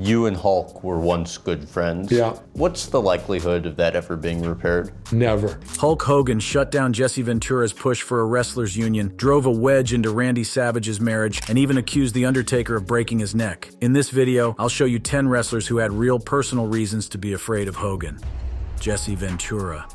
You and Hulk were once good friends. Yeah. What's the likelihood of that ever being repaired? Never. Hulk Hogan shut down Jesse Ventura's push for a wrestlers union, drove a wedge into Randy Savage's marriage, and even accused The Undertaker of breaking his neck. In this video, I'll show you 10 wrestlers who had real personal reasons to be afraid of Hogan. Jesse Ventura.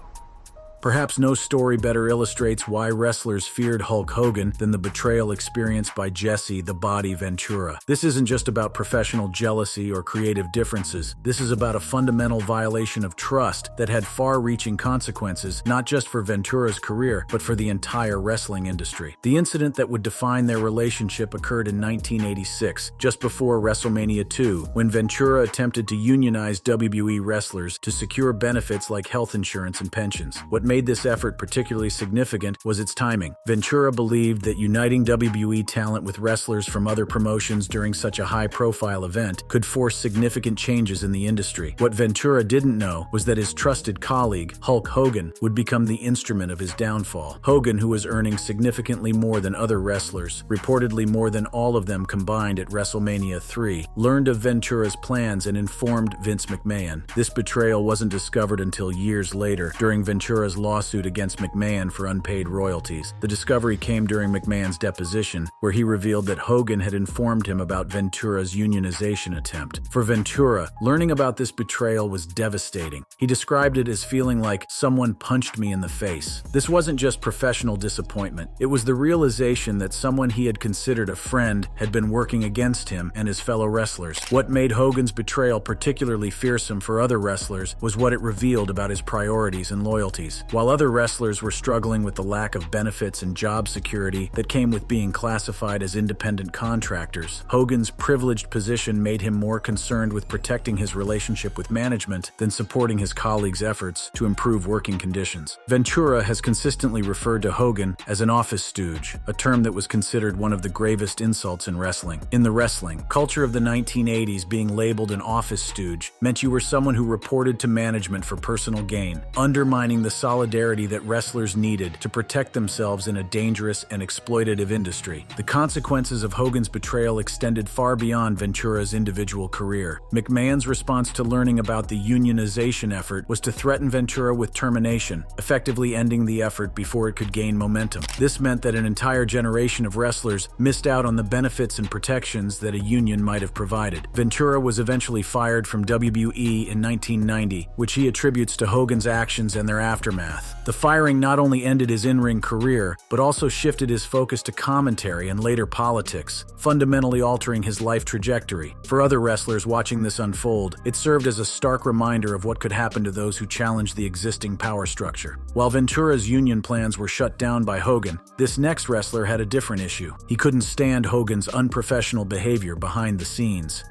Perhaps no story better illustrates why wrestlers feared Hulk Hogan than the betrayal experienced by Jesse "The Body" Ventura. This isn't just about professional jealousy or creative differences. This is about a fundamental violation of trust that had far-reaching consequences, not just for Ventura's career, but for the entire wrestling industry. The incident that would define their relationship occurred in 1986, just before Wrestlemania II, when Ventura attempted to unionize WWE wrestlers to secure benefits like health insurance and pensions. What made this effort particularly significant was its timing. Ventura believed that uniting WWE talent with wrestlers from other promotions during such a high-profile event could force significant changes in the industry. What Ventura didn't know was that his trusted colleague, Hulk Hogan, would become the instrument of his downfall. Hogan, who was earning significantly more than other wrestlers, reportedly more than all of them combined at Wrestlemania III, learned of Ventura's plans and informed Vince McMahon. This betrayal wasn't discovered until years later, during Ventura's lawsuit against McMahon for unpaid royalties. The discovery came during McMahon's deposition, where he revealed that Hogan had informed him about Ventura's unionization attempt. For Ventura, learning about this betrayal was devastating. He described it as feeling like someone punched me in the face. This wasn't just professional disappointment. It was the realization that someone he had considered a friend had been working against him and his fellow wrestlers. What made Hogan's betrayal particularly fearsome for other wrestlers was what it revealed about his priorities and loyalties. While other wrestlers were struggling with the lack of benefits and job security that came with being classified as independent contractors, Hogan's privileged position made him more concerned with protecting his relationship with management than supporting his colleagues' efforts to improve working conditions. Ventura has consistently referred to Hogan as an office stooge, a term that was considered one of the gravest insults in wrestling. In the wrestling culture of the 1980s, being labeled an office stooge meant you were someone who reported to management for personal gain, undermining the solidarity that wrestlers needed to protect themselves in a dangerous and exploitative industry. The consequences of Hogan's betrayal extended far beyond Ventura's individual career. McMahon's response to learning about the unionization effort was to threaten Ventura with termination, effectively ending the effort before it could gain momentum. This meant that an entire generation of wrestlers missed out on the benefits and protections that a union might have provided. Ventura was eventually fired from WWE in 1990, which he attributes to Hogan's actions and their aftermath. The firing not only ended his in-ring career, but also shifted his focus to commentary and later politics, fundamentally altering his life trajectory. For other wrestlers watching this unfold, it served as a stark reminder of what could happen to those who challenged the existing power structure. While Ventura's union plans were shut down by Hogan, this next wrestler had a different issue. He couldn't stand Hogan's unprofessional behavior behind the scenes.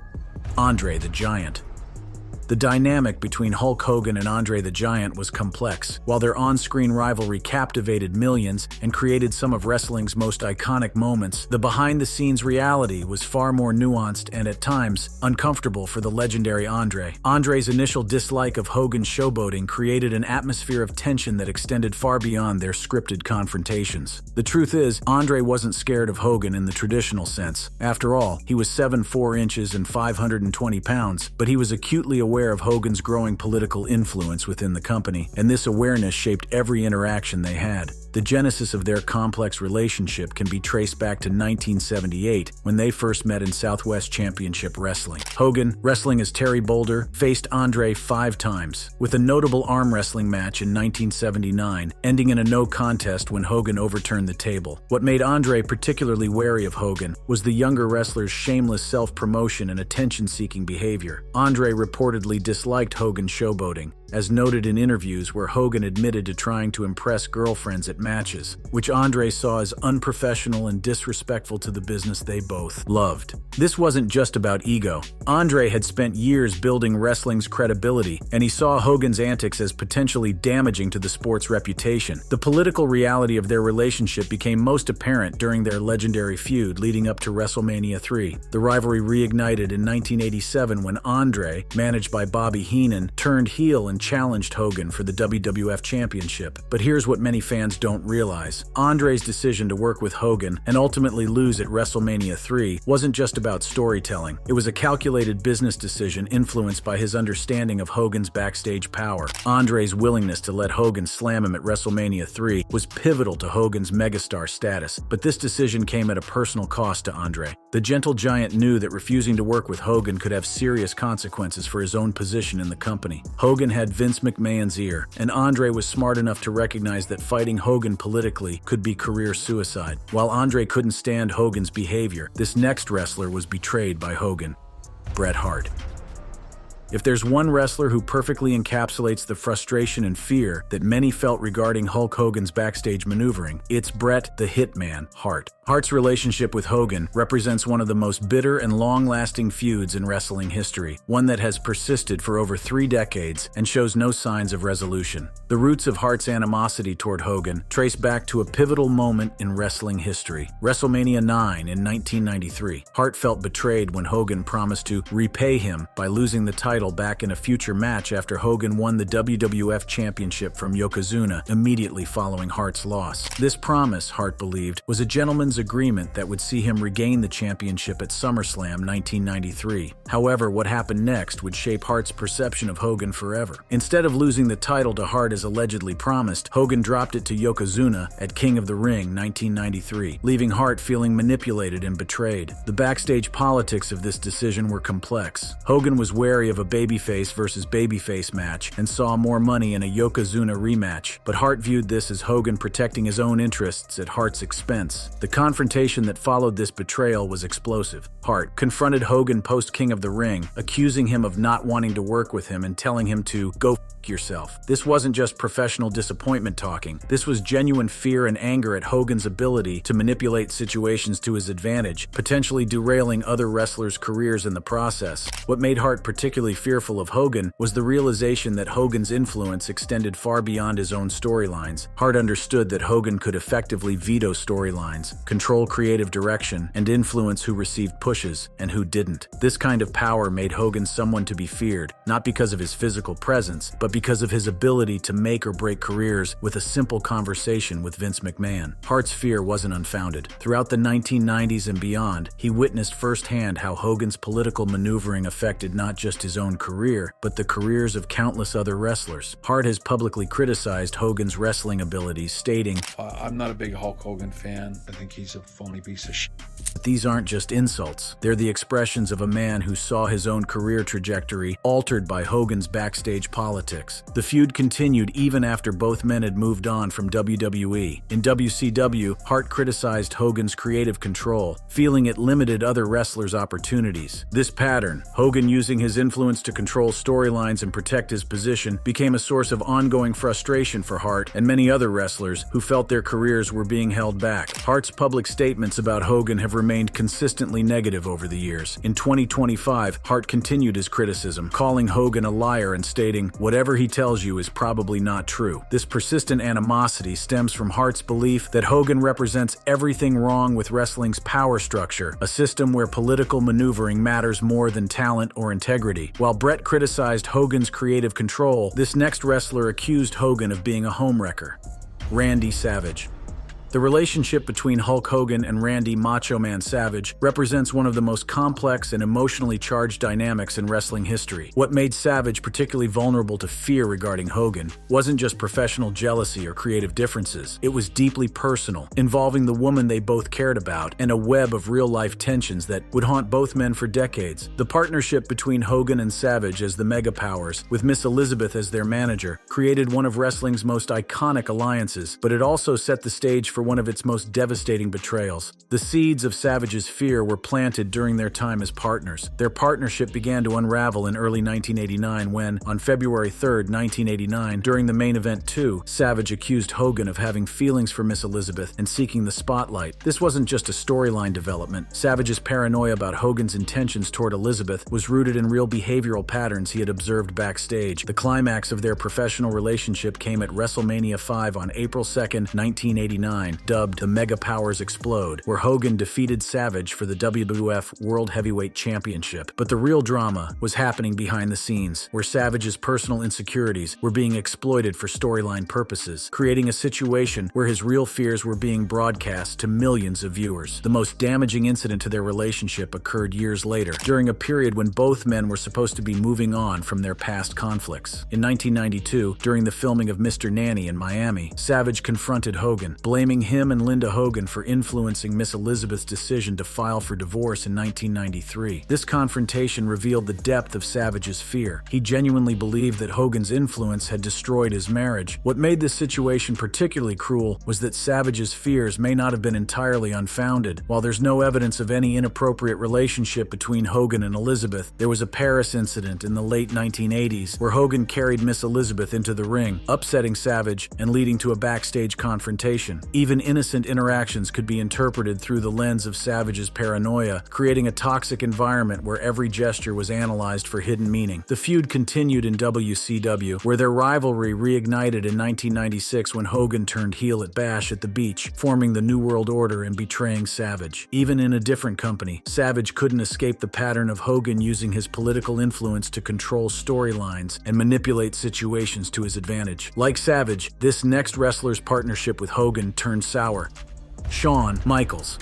Andre the Giant. The dynamic between Hulk Hogan and Andre the Giant was complex. While their on-screen rivalry captivated millions and created some of wrestling's most iconic moments, the behind-the-scenes reality was far more nuanced and, at times, uncomfortable for the legendary Andre. Andre's initial dislike of Hogan's showboating created an atmosphere of tension that extended far beyond their scripted confrontations. The truth is, Andre wasn't scared of Hogan in the traditional sense. After all, he was 7'4" and 520 pounds, but he was acutely aware of Hogan's growing political influence within the company, and this awareness shaped every interaction they had. The genesis of their complex relationship can be traced back to 1978, when they first met in Southwest Championship Wrestling. Hogan, wrestling as Terry Boulder, faced Andre 5 times, with a notable arm wrestling match in 1979, ending in a no contest when Hogan overturned the table. What made Andre particularly wary of Hogan was the younger wrestler's shameless self-promotion and attention-seeking behavior. Andre reportedly disliked Hogan's showboating, as noted in interviews where Hogan admitted to trying to impress girlfriends at matches, which Andre saw as unprofessional and disrespectful to the business they both loved. This wasn't just about ego. Andre had spent years building wrestling's credibility, and he saw Hogan's antics as potentially damaging to the sport's reputation. The political reality of their relationship became most apparent during their legendary feud leading up to Wrestlemania III. The rivalry reignited in 1987 when Andre, managed by Bobby Heenan, turned heel in and challenged Hogan for the WWF Championship. But here's what many fans don't realize. Andre's decision to work with Hogan and ultimately lose at WrestleMania III wasn't just about storytelling. It was a calculated business decision influenced by his understanding of Hogan's backstage power. Andre's willingness to let Hogan slam him at WrestleMania III was pivotal to Hogan's megastar status, but this decision came at a personal cost to Andre. The gentle giant knew that refusing to work with Hogan could have serious consequences for his own position in the company. Hogan had Vince McMahon's ear, and Andre was smart enough to recognize that fighting Hogan politically could be career suicide. While Andre couldn't stand Hogan's behavior, this next wrestler was betrayed by Hogan: Bret Hart. If there's one wrestler who perfectly encapsulates the frustration and fear that many felt regarding Hulk Hogan's backstage maneuvering, it's Bret the Hitman Hart. Hart's relationship with Hogan represents one of the most bitter and long-lasting feuds in wrestling history, one that has persisted for over 3 decades and shows no signs of resolution. The roots of Hart's animosity toward Hogan trace back to a pivotal moment in wrestling history: WrestleMania IX in 1993. Hart felt betrayed when Hogan promised to repay him by losing the title back in a future match after Hogan won the WWF Championship from Yokozuna immediately following Hart's loss. This promise, Hart believed, was a gentleman's agreement that would see him regain the championship at SummerSlam 1993. However, what happened next would shape Hart's perception of Hogan forever. Instead of losing the title to Hart as allegedly promised, Hogan dropped it to Yokozuna at King of the Ring 1993, leaving Hart feeling manipulated and betrayed. The backstage politics of this decision were complex. Hogan was wary of a babyface versus babyface match and saw more money in a Yokozuna rematch, but Hart viewed this as Hogan protecting his own interests at Hart's expense. The confrontation that followed this betrayal was explosive. Hart confronted Hogan post-King of the Ring, accusing him of not wanting to work with him and telling him to go f*** yourself. This wasn't just professional disappointment talking. This was genuine fear and anger at Hogan's ability to manipulate situations to his advantage, potentially derailing other wrestlers' careers in the process. What made Hart particularly fearful of Hogan was the realization that Hogan's influence extended far beyond his own storylines. Hart understood that Hogan could effectively veto storylines, control creative direction, and influence who received pushes and who didn't. This kind of power made Hogan someone to be feared, not because of his physical presence, but because of his ability to make or break careers with a simple conversation with Vince McMahon. Hart's fear wasn't unfounded. Throughout the 1990s and beyond, he witnessed firsthand how Hogan's political maneuvering affected not just his own career, but the careers of countless other wrestlers. Hart has publicly criticized Hogan's wrestling abilities, stating, I'm not a big Hulk Hogan fan. I think he's a phony piece of shit. These aren't just insults. They're the expressions of a man who saw his own career trajectory altered by Hogan's backstage politics. The feud continued even after both men had moved on from WWE. In WCW, Hart criticized Hogan's creative control, feeling it limited other wrestlers' opportunities. This pattern, Hogan using his influence to control storylines and protect his position, became a source of ongoing frustration for Hart and many other wrestlers who felt their careers were being held back. Hart's public statements about Hogan have remained consistently negative over the years. In 2025, Hart continued his criticism, calling Hogan a liar and stating, "Whatever he tells you is probably not true." This persistent animosity stems from Hart's belief that Hogan represents everything wrong with wrestling's power structure, a system where political maneuvering matters more than talent or integrity. While Bret criticized Hogan's creative control, this next wrestler accused Hogan of being a homewrecker: Randy Savage. The relationship between Hulk Hogan and Randy Macho Man Savage represents one of the most complex and emotionally charged dynamics in wrestling history. What made Savage particularly vulnerable to fear regarding Hogan wasn't just professional jealousy or creative differences. It was deeply personal, involving the woman they both cared about and a web of real-life tensions that would haunt both men for decades. The partnership between Hogan and Savage as the Mega Powers, with Miss Elizabeth as their manager, created one of wrestling's most iconic alliances, but it also set the stage for one of its most devastating betrayals. The seeds of Savage's fear were planted during their time as partners. Their partnership began to unravel in early 1989 when, on February 3rd, 1989, during the Main Event 2, Savage accused Hogan of having feelings for Miss Elizabeth and seeking the spotlight. This wasn't just a storyline development. Savage's paranoia about Hogan's intentions toward Elizabeth was rooted in real behavioral patterns he had observed backstage. The climax of their professional relationship came at WrestleMania 5 on April 2nd, 1989. 1999, dubbed the Mega Powers Explode, where Hogan defeated Savage for the WWF World Heavyweight Championship. But the real drama was happening behind the scenes, where Savage's personal insecurities were being exploited for storyline purposes, creating a situation where his real fears were being broadcast to millions of viewers. The most damaging incident to their relationship occurred years later, during a period when both men were supposed to be moving on from their past conflicts. In 1992, during the filming of Mr. Nanny in Miami, Savage confronted Hogan, blaming him and Linda Hogan for influencing Miss Elizabeth's decision to file for divorce in 1993. This confrontation revealed the depth of Savage's fear. He genuinely believed that Hogan's influence had destroyed his marriage. What made this situation particularly cruel was that Savage's fears may not have been entirely unfounded. While there's no evidence of any inappropriate relationship between Hogan and Elizabeth, there was a Paris incident in the late 1980s where Hogan carried Miss Elizabeth into the ring, upsetting Savage and leading to a backstage confrontation. Even innocent interactions could be interpreted through the lens of Savage's paranoia, creating a toxic environment where every gesture was analyzed for hidden meaning. The feud continued in WCW, where their rivalry reignited in 1996 when Hogan turned heel at Bash at the Beach, forming the New World Order and betraying Savage. Even in a different company, Savage couldn't escape the pattern of Hogan using his political influence to control storylines and manipulate situations to his advantage. Like Savage, this next wrestler's partnership with Hogan turned sour. Shawn Michaels.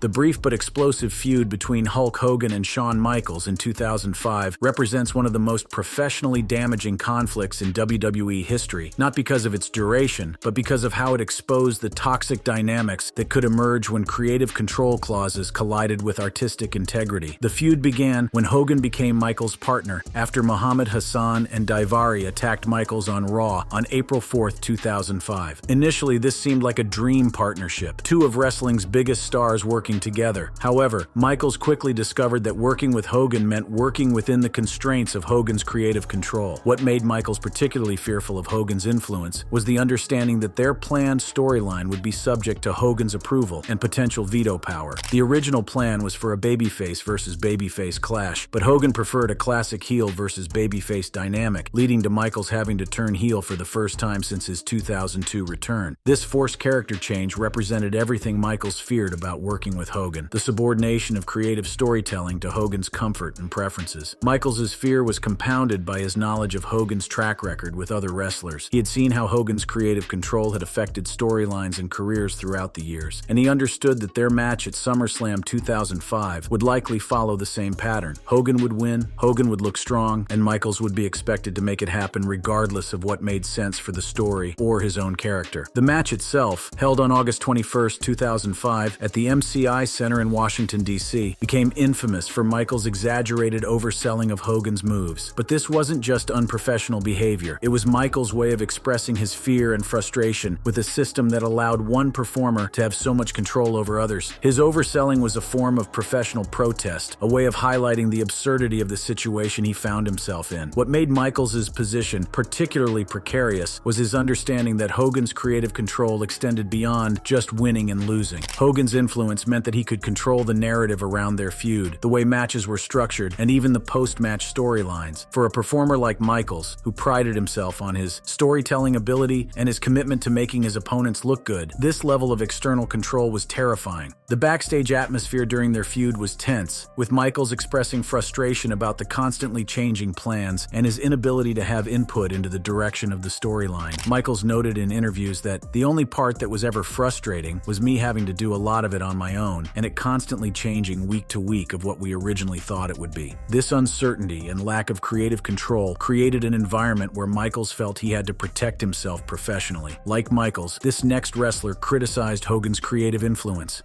The brief but explosive feud between Hulk Hogan and Shawn Michaels in 2005 represents one of the most professionally damaging conflicts in WWE history, not because of its duration, but because of how it exposed the toxic dynamics that could emerge when creative control clauses collided with artistic integrity. The feud began when Hogan became Michaels' partner after Muhammad Hassan and Daivari attacked Michaels on Raw on April 4, 2005. Initially, this seemed like a dream partnership, two of wrestling's biggest stars working together. However, Michaels quickly discovered that working with Hogan meant working within the constraints of Hogan's creative control. What made Michaels particularly fearful of Hogan's influence was the understanding that their planned storyline would be subject to Hogan's approval and potential veto power. The original plan was for a babyface versus babyface clash, but Hogan preferred a classic heel versus babyface dynamic, leading to Michaels having to turn heel for the first time since his 2002 return. This forced character change represented everything Michaels feared about working with Hogan, the subordination of creative storytelling to Hogan's comfort and preferences. Michaels' fear was compounded by his knowledge of Hogan's track record with other wrestlers. He had seen how Hogan's creative control had affected storylines and careers throughout the years, and he understood that their match at SummerSlam 2005 would likely follow the same pattern. Hogan would win, Hogan would look strong, and Michaels would be expected to make it happen regardless of what made sense for the story or his own character. The match itself, held on August 21, 2005 at the MCI Center in Washington, D.C., became infamous for Michaels' exaggerated overselling of Hogan's moves. But this wasn't just unprofessional behavior. It was Michaels' way of expressing his fear and frustration with a system that allowed one performer to have so much control over others. His overselling was a form of professional protest, a way of highlighting the absurdity of the situation he found himself in. What made Michaels' position particularly precarious was his understanding that Hogan's creative control extended beyond just winning and losing. Hogan's influence meant that he could control the narrative around their feud, the way matches were structured, and even the post-match storylines. For a performer like Michaels, who prided himself on his storytelling ability and his commitment to making his opponents look good, this level of external control was terrifying. The backstage atmosphere during their feud was tense, with Michaels expressing frustration about the constantly changing plans and his inability to have input into the direction of the storyline. Michaels noted in interviews that the only part that was ever frustrating was me having to do a lot of it on my own, and it constantly changing week to week of what we originally thought it would be. This uncertainty and lack of creative control created an environment where Michaels felt he had to protect himself professionally. Like Michaels, this next wrestler criticized Hogan's creative influence.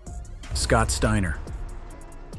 Scott Steiner.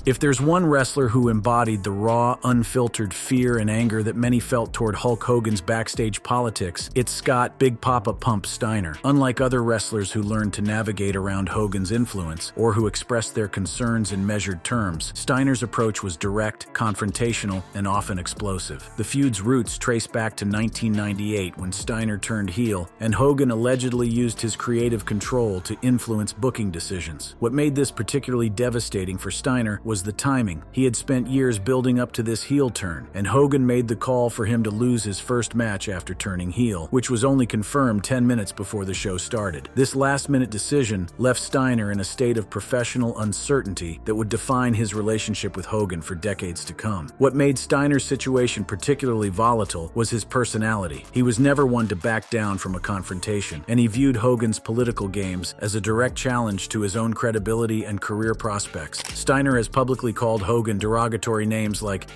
If there's one wrestler who embodied the raw, unfiltered fear and anger that many felt toward Hulk Hogan's backstage politics, it's Scott Big Papa Pump Steiner. Unlike other wrestlers who learned to navigate around Hogan's influence or who expressed their concerns in measured terms, Steiner's approach was direct, confrontational, and often explosive. The feud's roots trace back to 1998 when Steiner turned heel, and Hogan allegedly used his creative control to influence booking decisions. What made this particularly devastating for Steiner was the timing. He had spent years building up to this heel turn, and Hogan made the call for him to lose his first match after turning heel, which was only confirmed 10 minutes before the show started. This last-minute decision left Steiner in a state of professional uncertainty that would define his relationship with Hogan for decades to come. What made Steiner's situation particularly volatile was his personality. He was never one to back down from a confrontation, and he viewed Hogan's political games as a direct challenge to his own credibility and career prospects. Steiner has publicly called Hogan derogatory names like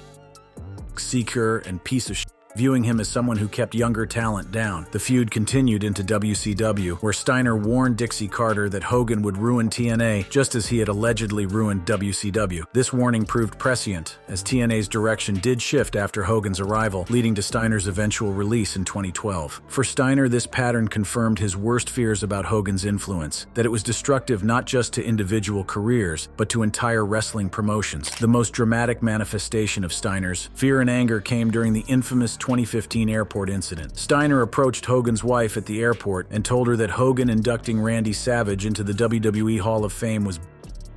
seeker and piece of shit, viewing him as someone who kept younger talent down. The feud continued into WCW, where Steiner warned Dixie Carter that Hogan would ruin TNA just as he had allegedly ruined WCW. This warning proved prescient, as TNA's direction did shift after Hogan's arrival, leading to Steiner's eventual release in 2012. For Steiner, this pattern confirmed his worst fears about Hogan's influence, that it was destructive not just to individual careers, but to entire wrestling promotions. The most dramatic manifestation of Steiner's fear and anger came during the infamous 2015 airport incident. Steiner approached Hogan's wife at the airport and told her that Hogan inducting Randy Savage into the WWE Hall of Fame was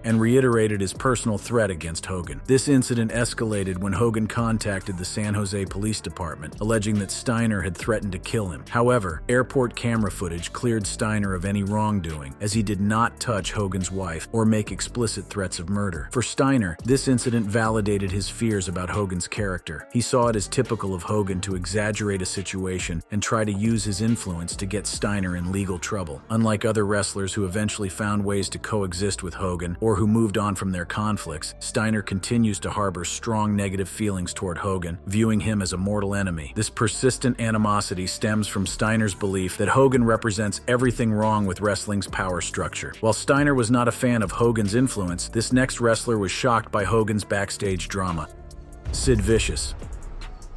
and reiterated his personal threat against Hogan. This incident escalated when Hogan contacted the San Jose Police Department, alleging that Steiner had threatened to kill him. However, airport camera footage cleared Steiner of any wrongdoing, as he did not touch Hogan's wife or make explicit threats of murder. For Steiner, this incident validated his fears about Hogan's character. He saw it as typical of Hogan to exaggerate a situation and try to use his influence to get Steiner in legal trouble. Unlike other wrestlers who eventually found ways to coexist with Hogan or who moved on from their conflicts, Steiner continues to harbor strong negative feelings toward Hogan, viewing him as a mortal enemy. This persistent animosity stems from Steiner's belief that Hogan represents everything wrong with wrestling's power structure. While Steiner was not a fan of Hogan's influence, this next wrestler was shocked by Hogan's backstage drama. Sid Vicious.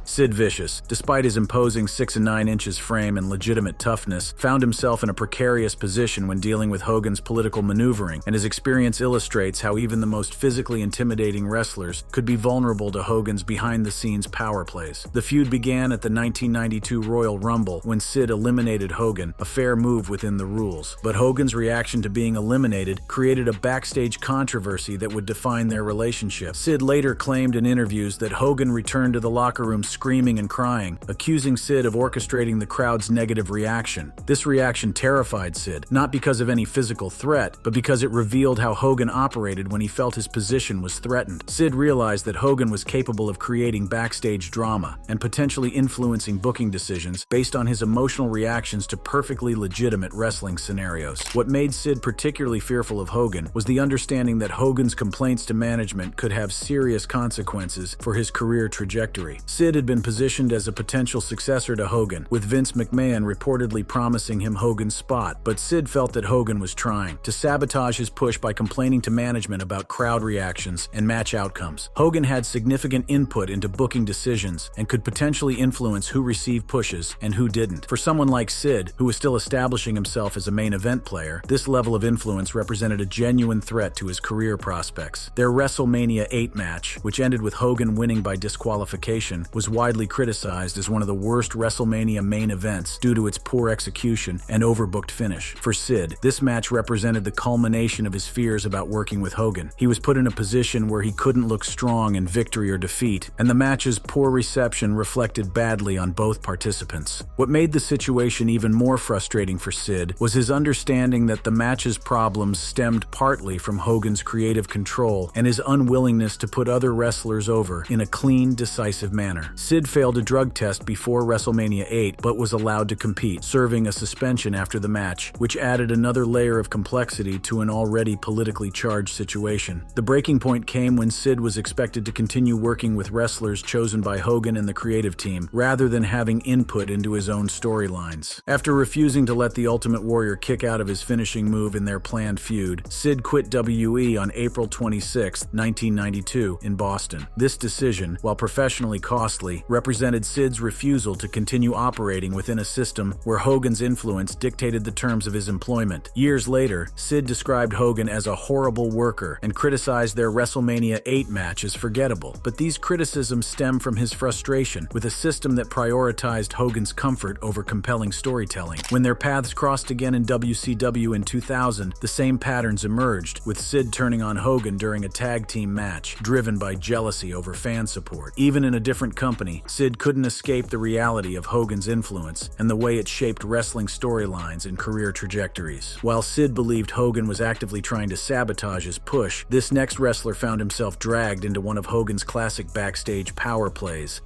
Sid Vicious, despite his imposing 6 9 inches frame and legitimate toughness, found himself in a precarious position when dealing with Hogan's political maneuvering, and his experience illustrates how even the most physically intimidating wrestlers could be vulnerable to Hogan's behind-the-scenes power plays. The feud began at the 1992 Royal Rumble when Sid eliminated Hogan, a fair move within the rules. But Hogan's reaction to being eliminated created a backstage controversy that would define their relationship. Sid later claimed in interviews that Hogan returned to the locker room screaming and crying, accusing Sid of orchestrating the crowd's negative reaction. This reaction terrified Sid, not because of any physical threat, but because it revealed how Hogan operated when he felt his position was threatened. Sid realized that Hogan was capable of creating backstage drama and potentially influencing booking decisions based on his emotional reactions to perfectly legitimate wrestling scenarios. What made Sid particularly fearful of Hogan was the understanding that Hogan's complaints to management could have serious consequences for his career trajectory. Sid had been positioned as a potential successor to Hogan, with Vince McMahon reportedly promising him Hogan's spot, but Sid felt that Hogan was trying to sabotage his push by complaining to management about crowd reactions and match outcomes. Hogan had significant input into booking decisions and could potentially influence who received pushes and who didn't. For someone like Sid, who was still establishing himself as a main event player, this level of influence represented a genuine threat to his career prospects. Their Wrestlemania 8 match, which ended with Hogan winning by disqualification, was widely criticized as one of the worst WrestleMania main events due to its poor execution and overbooked finish. For Sid, this match represented the culmination of his fears about working with Hogan. He was put in a position where he couldn't look strong in victory or defeat, and the match's poor reception reflected badly on both participants. What made the situation even more frustrating for Sid was his understanding that the match's problems stemmed partly from Hogan's creative control and his unwillingness to put other wrestlers over in a clean, decisive manner. Sid failed a drug test before WrestleMania 8 but was allowed to compete, serving a suspension after the match, which added another layer of complexity to an already politically charged situation. The breaking point came when Sid was expected to continue working with wrestlers chosen by Hogan and the creative team, rather than having input into his own storylines. After refusing to let the Ultimate Warrior kick out of his finishing move in their planned feud, Sid quit WWE on April 26, 1992, in Boston. This decision, while professionally costly, ironically, represented Sid's refusal to continue operating within a system where Hogan's influence dictated the terms of his employment. Years later, Sid described Hogan as a horrible worker and criticized their Wrestlemania 8 match as forgettable. But these criticisms stem from his frustration with a system that prioritized Hogan's comfort over compelling storytelling. When their paths crossed again in WCW in 2000, the same patterns emerged, with Sid turning on Hogan during a tag team match, driven by jealousy over fan support. Even in a different company, Sid couldn't escape the reality of Hogan's influence and the way it shaped wrestling storylines and career trajectories. While Sid believed Hogan was actively trying to sabotage his push, this next wrestler found himself dragged into one of Hogan's classic backstage power plays: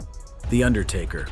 The Undertaker.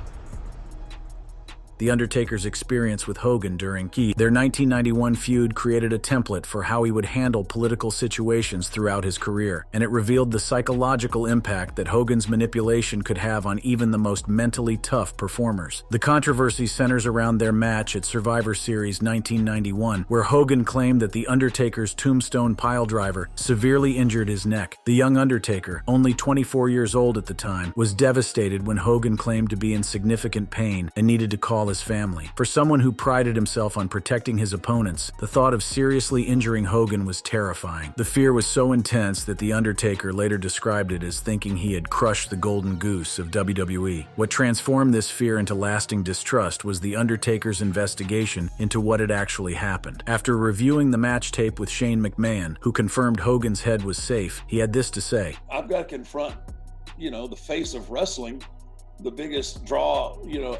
The Undertaker's experience with Hogan during their 1991 feud created a template for how he would handle political situations throughout his career, and it revealed the psychological impact that Hogan's manipulation could have on even the most mentally tough performers. The controversy centers around their match at Survivor Series 1991, where Hogan claimed that The Undertaker's tombstone piledriver severely injured his neck. The young Undertaker, only 24 years old at the time, was devastated when Hogan claimed to be in significant pain and needed to call his family. For someone who prided himself on protecting his opponents, the thought of seriously injuring Hogan was terrifying. The fear was so intense that The Undertaker later described it as thinking he had crushed the golden goose of WWE. What transformed this fear into lasting distrust was The Undertaker's investigation into what had actually happened. After reviewing the match tape with Shane McMahon, who confirmed Hogan's head was safe, he had this to say: "I've got to confront, the face of wrestling, the biggest draw,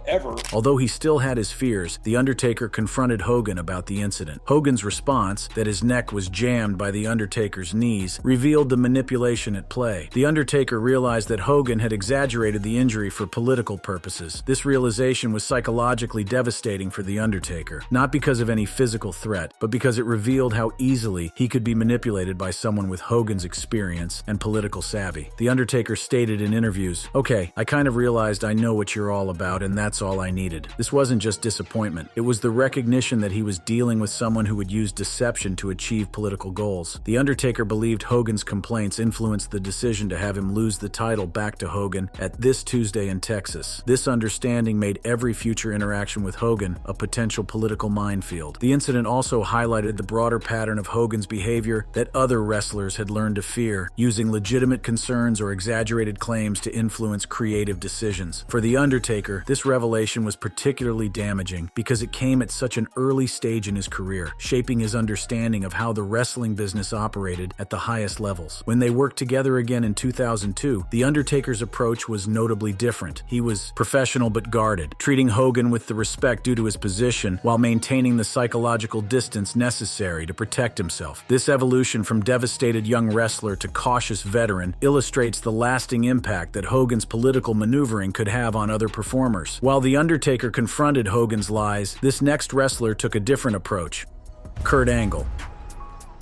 ever." Although he still had his fears, The Undertaker confronted Hogan about the incident. Hogan's response, that his neck was jammed by The Undertaker's knees, revealed the manipulation at play. The Undertaker realized that Hogan had exaggerated the injury for political purposes. This realization was psychologically devastating for The Undertaker, not because of any physical threat, but because it revealed how easily he could be manipulated by someone with Hogan's experience and political savvy. The Undertaker stated in interviews, "Okay, I kind of realized I know what you're all about, and that's all I needed." This wasn't just disappointment. It was the recognition that he was dealing with someone who would use deception to achieve political goals. The Undertaker believed Hogan's complaints influenced the decision to have him lose the title back to Hogan at This Tuesday in Texas. This understanding made every future interaction with Hogan a potential political minefield. The incident also highlighted the broader pattern of Hogan's behavior that other wrestlers had learned to fear, using legitimate concerns or exaggerated claims to influence creative decisions. For The Undertaker, this revelation was particularly damaging because it came at such an early stage in his career, shaping his understanding of how the wrestling business operated at the highest levels. When they worked together again in 2002, The Undertaker's approach was notably different. He was professional but guarded, treating Hogan with the respect due to his position while maintaining the psychological distance necessary to protect himself. This evolution from devastated young wrestler to cautious veteran illustrates the lasting impact that Hogan's political maneuvering could have on other performers. While The Undertaker confronted Hogan's lies, this next wrestler took a different approach: Kurt Angle.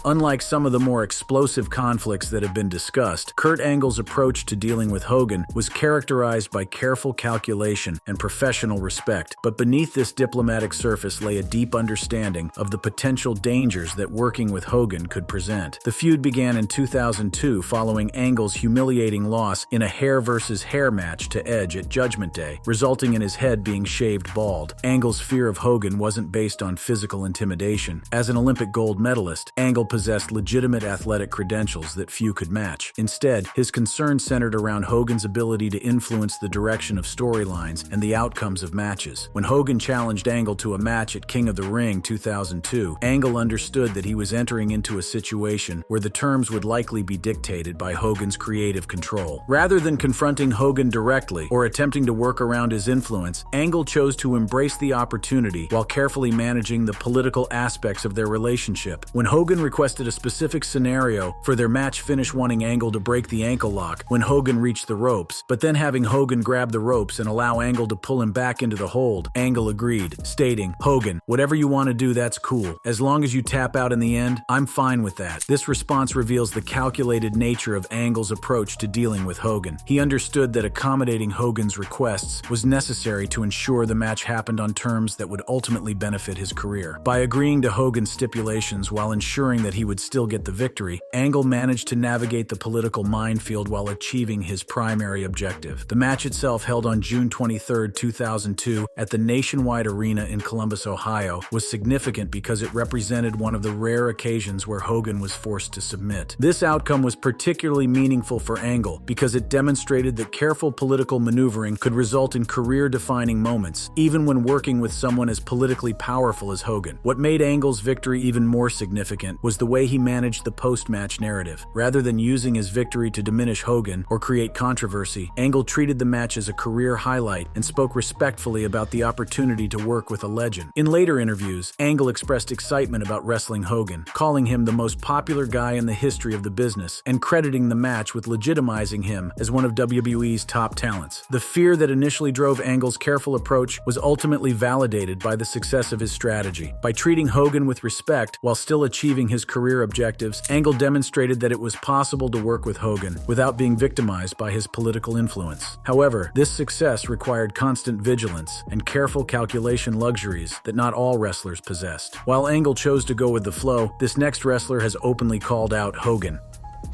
Unlike some of the more explosive conflicts that have been discussed, Kurt Angle's approach to dealing with Hogan was characterized by careful calculation and professional respect, but beneath this diplomatic surface lay a deep understanding of the potential dangers that working with Hogan could present. The feud began in 2002 following Angle's humiliating loss in a hair versus hair match to Edge at Judgment Day, resulting in his head being shaved bald. Angle's fear of Hogan wasn't based on physical intimidation. As an Olympic gold medalist, Angle possessed legitimate athletic credentials that few could match. Instead, his concern centered around Hogan's ability to influence the direction of storylines and the outcomes of matches. When Hogan challenged Angle to a match at King of the Ring 2002, Angle understood that he was entering into a situation where the terms would likely be dictated by Hogan's creative control. Rather than confronting Hogan directly or attempting to work around his influence, Angle chose to embrace the opportunity while carefully managing the political aspects of their relationship. When Hogan requested a specific scenario for their match finish, wanting Angle to break the ankle lock when Hogan reached the ropes, but then having Hogan grab the ropes and allow Angle to pull him back into the hold, Angle agreed, stating, "Hogan, whatever you want to do, that's cool. As long as you tap out in the end, I'm fine with that." This response reveals the calculated nature of Angle's approach to dealing with Hogan. He understood that accommodating Hogan's requests was necessary to ensure the match happened on terms that would ultimately benefit his career. By agreeing to Hogan's stipulations while ensuring that that he would still get the victory, Angle managed to navigate the political minefield while achieving his primary objective. The match itself, held on June 23, 2002, at the Nationwide Arena in Columbus, Ohio, was significant because it represented one of the rare occasions where Hogan was forced to submit. This outcome was particularly meaningful for Angle because it demonstrated that careful political maneuvering could result in career-defining moments, even when working with someone as politically powerful as Hogan. What made Angle's victory even more significant was the way he managed the post-match narrative. Rather than using his victory to diminish Hogan or create controversy, Angle treated the match as a career highlight and spoke respectfully about the opportunity to work with a legend. In later interviews, Angle expressed excitement about wrestling Hogan, calling him the most popular guy in the history of the business and crediting the match with legitimizing him as one of WWE's top talents. The fear that initially drove Angle's careful approach was ultimately validated by the success of his strategy. By treating Hogan with respect while still achieving his career objectives, Angle demonstrated that it was possible to work with Hogan without being victimized by his political influence. However, this success required constant vigilance and careful calculation luxuries that not all wrestlers possessed. While Angle chose to go with the flow, this next wrestler has openly called out Hogan: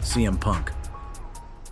CM Punk.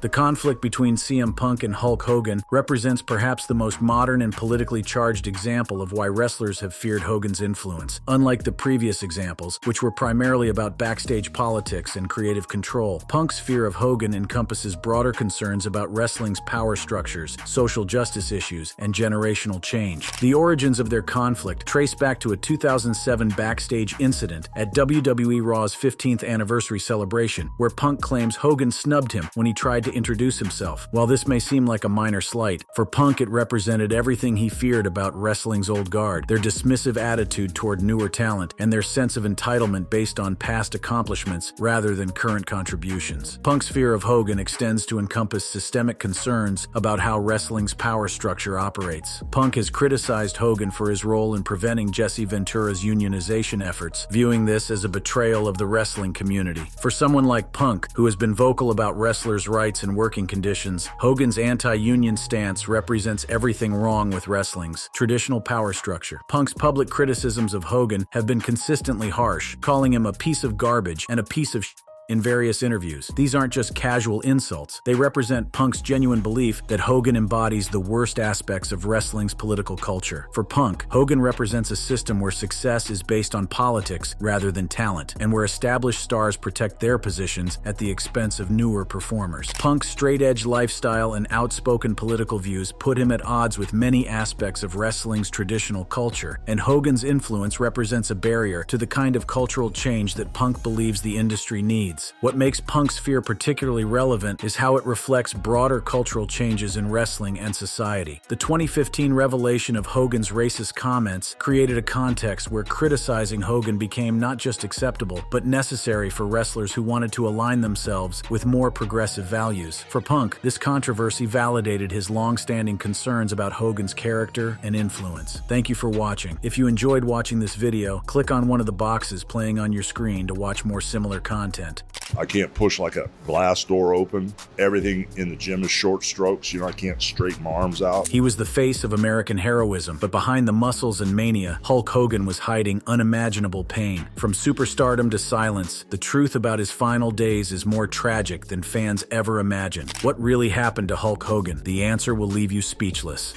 The conflict between CM Punk and Hulk Hogan represents perhaps the most modern and politically charged example of why wrestlers have feared Hogan's influence. Unlike the previous examples, which were primarily about backstage politics and creative control, Punk's fear of Hogan encompasses broader concerns about wrestling's power structures, social justice issues, and generational change. The origins of their conflict trace back to a 2007 backstage incident at WWE Raw's 15th anniversary celebration, where Punk claims Hogan snubbed him when he tried to introduce himself. While this may seem like a minor slight, for Punk it represented everything he feared about wrestling's old guard: their dismissive attitude toward newer talent and their sense of entitlement based on past accomplishments rather than current contributions. Punk's fear of Hogan extends to encompass systemic concerns about how wrestling's power structure operates. Punk has criticized Hogan for his role in preventing Jesse Ventura's unionization efforts, viewing this as a betrayal of the wrestling community. For someone like Punk, who has been vocal about wrestlers' rights and working conditions, Hogan's anti-union stance represents everything wrong with wrestling's traditional power structure. Punk's public criticisms of Hogan have been consistently harsh, calling him a piece of garbage and a piece of in various interviews. These aren't just casual insults. They represent Punk's genuine belief that Hogan embodies the worst aspects of wrestling's political culture. For Punk, Hogan represents a system where success is based on politics rather than talent, and where established stars protect their positions at the expense of newer performers. Punk's straight-edge lifestyle and outspoken political views put him at odds with many aspects of wrestling's traditional culture, and Hogan's influence represents a barrier to the kind of cultural change that Punk believes the industry needs. What makes Punk's fear particularly relevant is how it reflects broader cultural changes in wrestling and society. The 2015 revelation of Hogan's racist comments created a context where criticizing Hogan became not just acceptable, but necessary for wrestlers who wanted to align themselves with more progressive values. For Punk, this controversy validated his long-standing concerns about Hogan's character and influence. Thank you for watching. If you enjoyed watching this video, click on one of the boxes playing on your screen to watch more similar content. I can't push like a glass door open. Everything in the gym is short strokes. I can't straighten my arms out. He was the face of American heroism, but behind the muscles and mania, Hulk Hogan was hiding unimaginable pain. From superstardom to silence, the truth about his final days is more tragic than fans ever imagined. What really happened to Hulk Hogan? The answer will leave you speechless.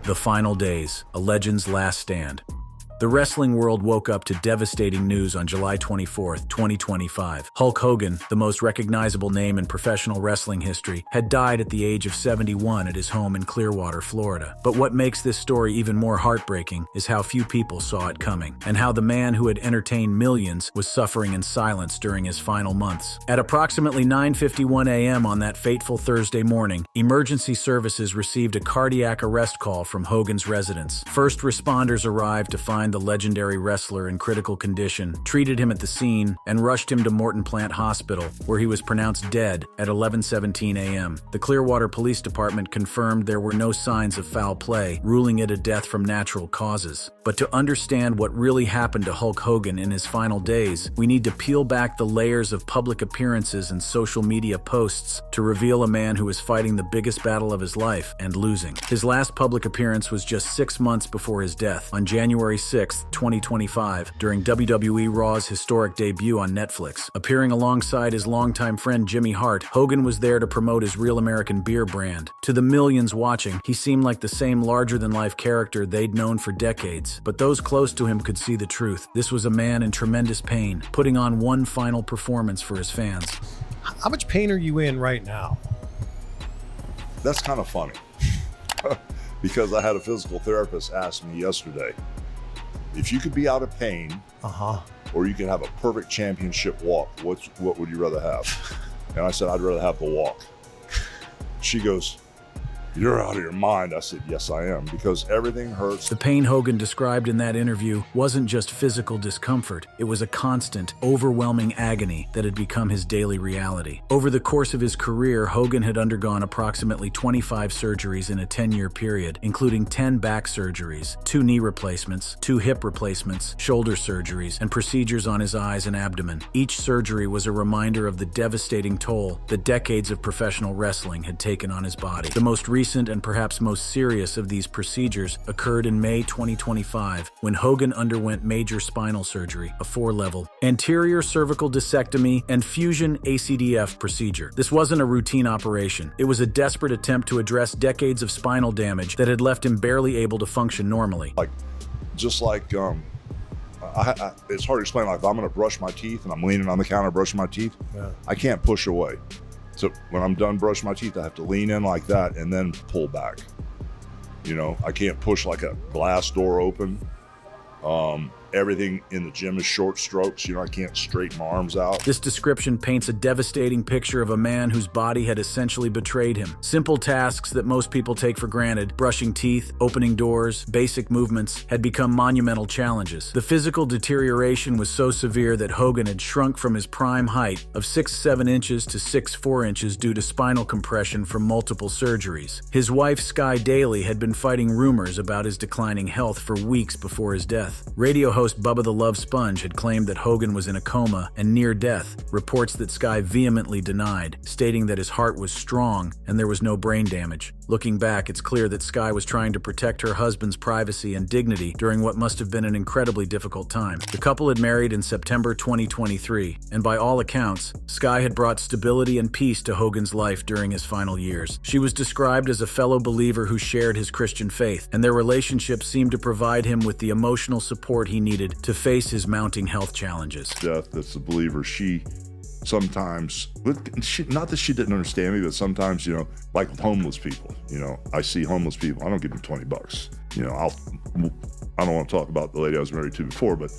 The final days, a legend's last stand. The wrestling world woke up to devastating news on July 24, 2025. Hulk Hogan, the most recognizable name in professional wrestling history, had died at the age of 71 at his home in Clearwater, Florida. But what makes this story even more heartbreaking is how few people saw it coming, and how the man who had entertained millions was suffering in silence during his final months. At approximately 9:51 a.m. on that fateful Thursday morning, emergency services received a cardiac arrest call from Hogan's residence. First responders arrived to find the legendary wrestler in critical condition, treated him at the scene, and rushed him to Morton Plant Hospital, where he was pronounced dead at 11:17 a.m. The Clearwater Police Department confirmed there were no signs of foul play, ruling it a death from natural causes. But to understand what really happened to Hulk Hogan in his final days, we need to peel back the layers of public appearances and social media posts to reveal a man who was fighting the biggest battle of his life and losing. His last public appearance was just 6 months before his death, on January 6, 2025, during WWE Raw's historic debut on Netflix. Appearing alongside his longtime friend Jimmy Hart, Hogan was there to promote his Real American beer brand. To the millions watching, he seemed like the same larger-than-life character they'd known for decades. But those close to him could see the truth. This was a man in tremendous pain, putting on one final performance for his fans. How much pain are you in right now? That's kind of funny. Because I had a physical therapist ask me yesterday, if you could be out of pain, or you could have a perfect championship walk, what would you rather have? And I said, I'd rather have the walk. She goes, you're out of your mind. I said, yes, I am, because everything hurts. The pain Hogan described in that interview wasn't just physical discomfort. It was a constant, overwhelming agony that had become his daily reality. Over the course of his career, Hogan had undergone approximately 25 surgeries in a 10-year period, including 10 back surgeries, 2 knee replacements, 2 hip replacements, shoulder surgeries, and procedures on his eyes and abdomen. Each surgery was a reminder of the devastating toll that decades of professional wrestling had taken on his body. The most recent and perhaps most serious of these procedures occurred in May 2025 when Hogan underwent major spinal surgery, a 4-level anterior cervical discectomy and fusion ACDF procedure. This wasn't a routine operation. It was a desperate attempt to address decades of spinal damage that had left him barely able to function normally. It's hard to explain. Like, if I'm going to brush my teeth and I'm leaning on the counter brushing my teeth, I can't push away. So when I'm done brushing my teeth, I have to lean in like that and then pull back. You know, I can't push like a glass door open. Everything in the gym is short strokes. You know, I can't straighten my arms out. This description paints a devastating picture of a man whose body had essentially betrayed him. Simple tasks that most people take for granted, brushing teeth, opening doors, basic movements, had become monumental challenges. The physical deterioration was so severe that Hogan had shrunk from his prime height of 6'7" inches to 6'4" inches due to spinal compression from multiple surgeries. His wife, Sky Daly, had been fighting rumors about his declining health for weeks before his death. Radio host Bubba the Love Sponge had claimed that Hogan was in a coma and near death, reports that Sky vehemently denied, stating that his heart was strong and there was no brain damage. Looking back, it's clear that Sky was trying to protect her husband's privacy and dignity during what must have been an incredibly difficult time. The couple had married in September 2023, and by all accounts, Sky had brought stability and peace to Hogan's life during his final years. She was described as a fellow believer who shared his Christian faith, and their relationship seemed to provide him with the emotional support he needed to face his mounting health challenges. Death, that's a believer. She sometimes, not that she didn't understand me, but sometimes, you know, like with homeless people, you know, I see homeless people, I don't give them $20. You know, I don't want to talk about the lady I was married to before, but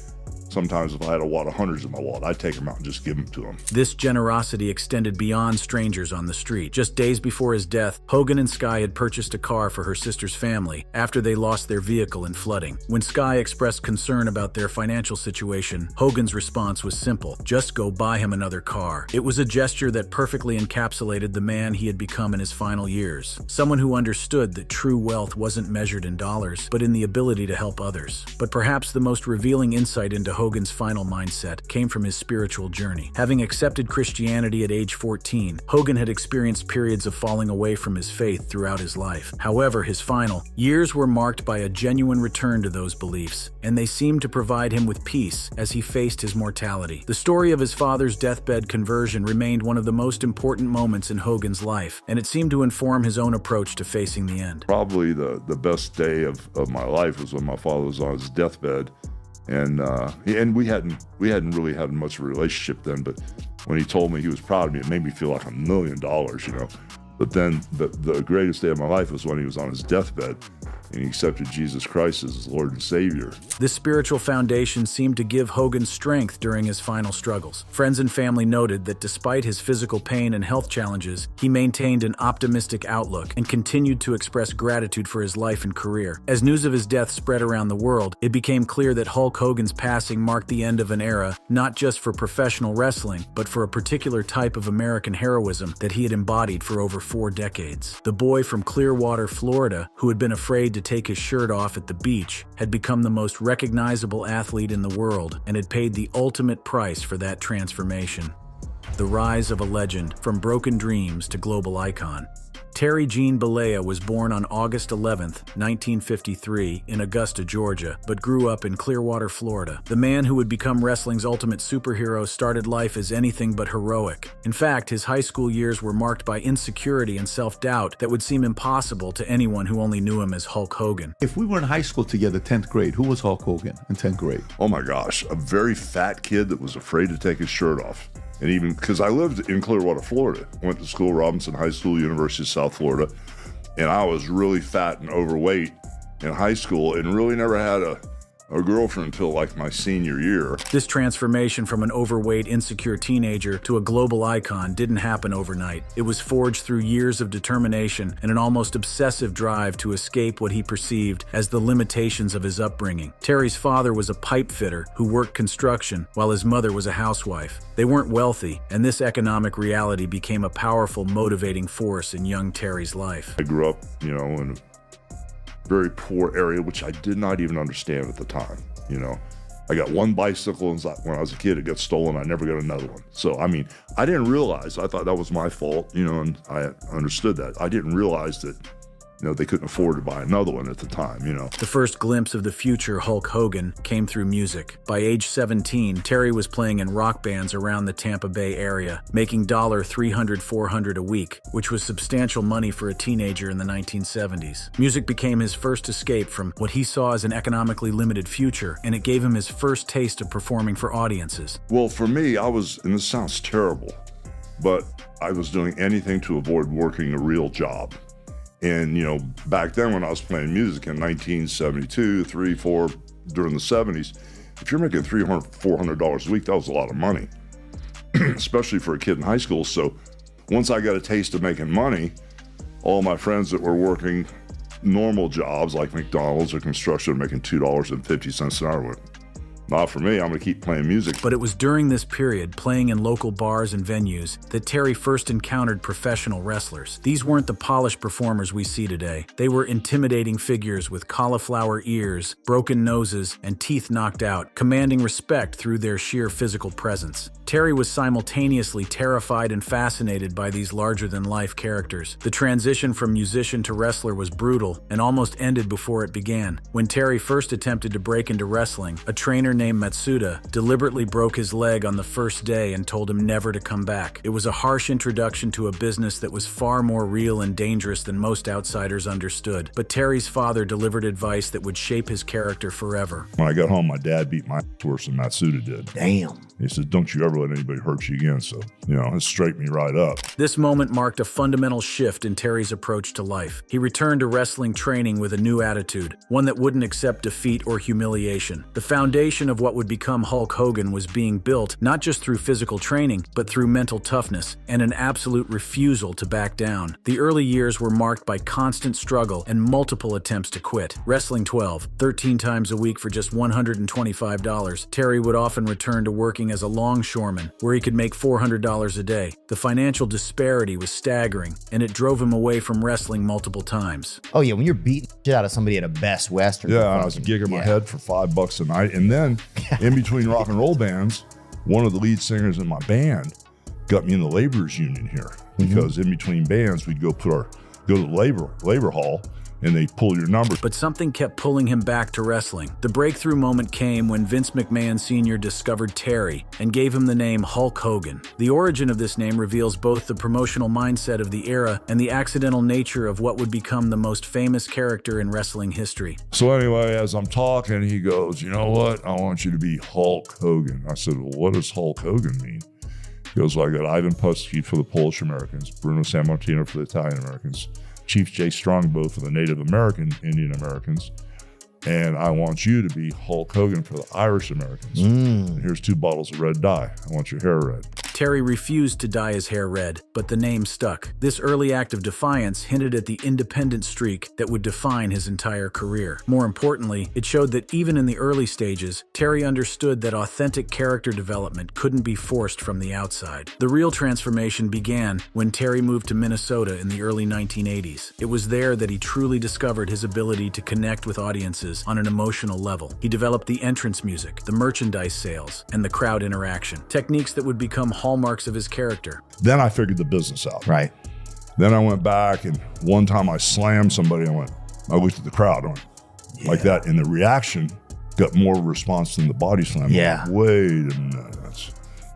sometimes if I had a wad of hundreds in my wallet, I'd take them out and just give them to them. This generosity extended beyond strangers on the street. Just days before his death, Hogan and Sky had purchased a car for her sister's family after they lost their vehicle in flooding. When Sky expressed concern about their financial situation, Hogan's response was simple: just go buy him another car. It was a gesture that perfectly encapsulated the man he had become in his final years. Someone who understood that true wealth wasn't measured in dollars, but in the ability to help others. But perhaps the most revealing insight into Hogan's final mindset came from his spiritual journey. Having accepted Christianity at age 14, Hogan had experienced periods of falling away from his faith throughout his life. However, his final years were marked by a genuine return to those beliefs, and they seemed to provide him with peace as he faced his mortality. The story of his father's deathbed conversion remained one of the most important moments in Hogan's life, and it seemed to inform his own approach to facing the end. Probably the best day of my life was when my father was on his deathbed. And we hadn't really had much of a relationship then, but when he told me he was proud of me, it made me feel like $1 million, you know. But then the greatest day of my life was when he was on his deathbed and he accepted Jesus Christ as his Lord and Savior. This spiritual foundation seemed to give Hogan strength during his final struggles. Friends and family noted that despite his physical pain and health challenges, he maintained an optimistic outlook and continued to express gratitude for his life and career. As news of his death spread around the world, it became clear that Hulk Hogan's passing marked the end of an era, not just for professional wrestling, but for a particular type of American heroism that he had embodied for over 4 decades. The boy from Clearwater, Florida, who had been afraid to take his shirt off at the beach, had become the most recognizable athlete in the world and had paid the ultimate price for that transformation. The rise of a legend from broken dreams to global icon. Terry Gene Bollea was born on August 11, 1953, in Augusta, Georgia, but grew up in Clearwater, Florida. The man who would become wrestling's ultimate superhero started life as anything but heroic. In fact, his high school years were marked by insecurity and self-doubt that would seem impossible to anyone who only knew him as Hulk Hogan. If we were in high school together, 10th grade, who was Hulk Hogan in 10th grade? Oh my gosh, a very fat kid that was afraid to take his shirt off. And even because I lived in Clearwater, Florida, went to school, Robinson High School, University of South Florida, and I was really fat and overweight in high school and really never had a girlfriend until like my senior year. This transformation from an overweight, insecure teenager to a global icon didn't happen overnight. It was forged through years of determination and an almost obsessive drive to escape what he perceived as the limitations of his upbringing. Terry's father was a pipe fitter who worked construction, while his mother was a housewife. They weren't wealthy, and this economic reality became a powerful motivating force in young Terry's life. I grew up, in a very poor area, which I did not even understand at the time. I got one bicycle, and when I was a kid, it got stolen. I never got another one. So, I didn't realize. I thought that was my fault, and I understood that. I didn't realize that, they couldn't afford to buy another one at the time, The first glimpse of the future Hulk Hogan came through music. By age 17, Terry was playing in rock bands around the Tampa Bay area, making $300–400 a week, which was substantial money for a teenager in the 1970s. Music became his first escape from what he saw as an economically limited future, and it gave him his first taste of performing for audiences. Well, for me, and this sounds terrible, but I was doing anything to avoid working a real job. And, back then when I was playing music in 1972, 3, 4, during the 70s, if you're making $300–400 a week, that was a lot of money, especially for a kid in high school. So once I got a taste of making money, all my friends that were working normal jobs like McDonald's or construction making $2.50 an hour went, not for me, I'm going to keep playing music. But it was during this period, playing in local bars and venues, that Terry first encountered professional wrestlers. These weren't the polished performers we see today. They were intimidating figures with cauliflower ears, broken noses, and teeth knocked out, commanding respect through their sheer physical presence. Terry was simultaneously terrified and fascinated by these larger-than-life characters. The transition from musician to wrestler was brutal and almost ended before it began. When Terry first attempted to break into wrestling, a trainer named Matsuda deliberately broke his leg on the first day and told him never to come back. It was a harsh introduction to a business that was far more real and dangerous than most outsiders understood. But Terry's father delivered advice that would shape his character forever. When I got home, my dad beat my ass worse than Matsuda did. Damn. He said, "Don't you ever let anybody hurt you again." So, it straightened me right up. This moment marked a fundamental shift in Terry's approach to life. He returned to wrestling training with a new attitude, one that wouldn't accept defeat or humiliation. The foundation of what would become Hulk Hogan was being built not just through physical training, but through mental toughness and an absolute refusal to back down. The early years were marked by constant struggle and multiple attempts to quit. Wrestling 13 times a week for just $125, Terry would often return to working as a longshoreman, where he could make $400 a day. The financial disparity was staggering, and it drove him away from wrestling multiple times. Oh yeah, when you're beating shit out of somebody at a Best Western. Yeah, I was gigging my head for $5 a night. And then in between rock and roll bands, one of the lead singers in my band got me in the laborers union here, because in between bands, we'd go to the labor hall, and they pull your numbers. But something kept pulling him back to wrestling. The breakthrough moment came when Vince McMahon Sr. discovered Terry and gave him the name Hulk Hogan. The origin of this name reveals both the promotional mindset of the era and the accidental nature of what would become the most famous character in wrestling history. So anyway, as I'm talking, he goes, "You know what? I want you to be Hulk Hogan." I said, "Well, what does Hulk Hogan mean?" He goes, "Well, I got Ivan Putski for the Polish Americans, Bruno Sammartino for the Italian Americans, Chief Jay Strongbow for the Native American Indian Americans, and I want you to be Hulk Hogan for the Irish Americans. And here's 2 bottles of red dye. I want your hair red." Terry refused to dye his hair red, but the name stuck. This early act of defiance hinted at the independent streak that would define his entire career. More importantly, it showed that even in the early stages, Terry understood that authentic character development couldn't be forced from the outside. The real transformation began when Terry moved to Minnesota in the early 1980s. It was there that he truly discovered his ability to connect with audiences on an emotional level. He developed the entrance music, the merchandise sales, and the crowd interaction, techniques that would become hallmarks of his character. Then I figured the business out. Right. Then I went back, and one time I slammed somebody. I looked at the crowd, I went like that, and the reaction got more response than the body slam. Yeah. I'm like, wait a minute.